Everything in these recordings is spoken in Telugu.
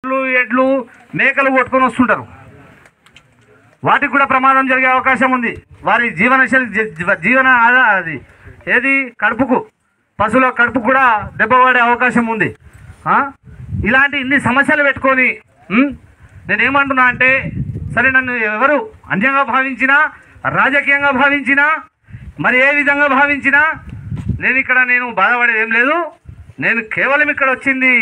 ఎడ్లు మేకలు కొట్టుకొని వస్తుంటారు. వాటికి కూడా ప్రమాదం జరిగే అవకాశం ఉంది. వారి జీవన అది ఏది కడుపుకు పశువుల కడుపు కూడా దెబ్బ పడే అవకాశం ఉంది. ఇలాంటి ఇన్ని సమస్యలు పెట్టుకొని నేనేమంటున్నా అంటే, సరే నన్ను ఎవరు అన్యంగా భావించినా, రాజకీయంగా భావించినా, మరి ఏ విధంగా భావించినా నేను బాధపడేది ఏం లేదు. నేను కేవలం ఇక్కడ వచ్చింది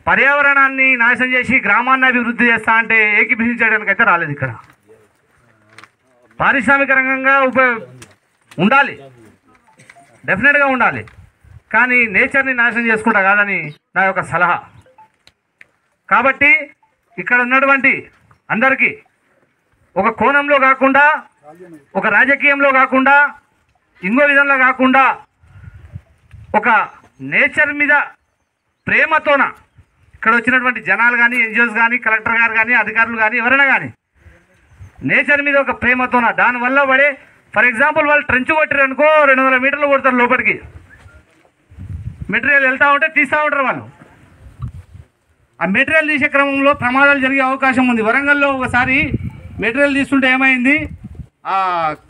పర్యావరణాన్ని నాశనం చేసి గ్రామాన్ని అభివృద్ధి చేస్తా అంటే ఏకీభవించడానికి అయితే రాలేదు. ఇక్కడ పారిశ్రామిక రంగంగా ఉండాలి, డెఫినెట్గా ఉండాలి, కానీ నేచర్ని నాశనం చేసుకుంటా కాదని నా యొక్క సలహా. కాబట్టి ఇక్కడ ఉన్నటువంటి అందరికీ ఒక కోణంలో కాకుండా, ఒక రాజకీయంలో కాకుండా, ఇంకో విధంగా కాకుండా, ఒక నేచర్ మీద ప్రేమతోన ఇక్కడ వచ్చినటువంటి జనాలు కానీ, ఎన్జిఓస్ కానీ, కలెక్టర్ గారు కానీ, అధికారులు కానీ, ఎవరైనా కానీ నేచర్ మీద ఒక ప్రేమతోన దానివల్ల పడే, ఫర్ ఎగ్జాంపుల్ వాళ్ళు ట్రెంచ్ కొట్టారు అనుకో, 200 మీటర్లు కొడతారు లోపలికి, మెటీరియల్ వెళ్తూ ఉంటే తీస్తూ ఉంటారు వాళ్ళు. ఆ మెటీరియల్ తీసే క్రమంలో ప్రమాదాలు జరిగే అవకాశం ఉంది. వరంగల్లో ఒకసారి మెటీరియల్ తీస్తుంటే ఏమైంది, ఆ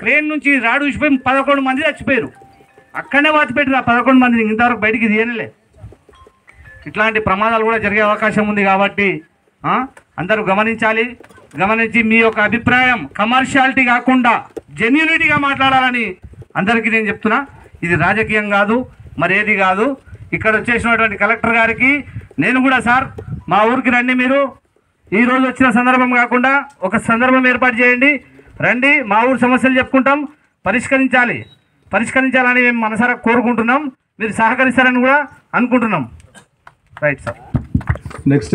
క్రేన్ నుంచి రాడు విసిపోయి 11 మంది చచ్చిపోయారు. అక్కడనే వాతిపెట్టారు ఆ 11 మందిని, ఇంతవరకు బయటికి తీయనలే. ఇట్లాంటి ప్రమాదాలు కూడా జరిగే అవకాశం ఉంది. కాబట్టి అందరూ గమనించి మీ యొక్క అభిప్రాయం కమర్షియాలిటీ కాకుండా జెన్యూనిటీగా మాట్లాడాలని అందరికీ నేను చెప్తున్నా. ఇది రాజకీయం కాదు, మరేది కాదు. ఇక్కడ వచ్చేసినటువంటి కలెక్టర్ గారికి నేను కూడా, సార్ మా ఊరికి రండి, మీరు ఈరోజు వచ్చిన సందర్భం కాకుండా ఒక సందర్భం ఏర్పాటు చేయండి, రండి, మా ఊరు సమస్యలు చెప్పుకుంటాం, పరిష్కరించాలని మేము మనసారా కోరుకుంటున్నాం. మీరు సహకరిస్తారని కూడా అనుకుంటున్నాం. Right sir. నెక్స్ట్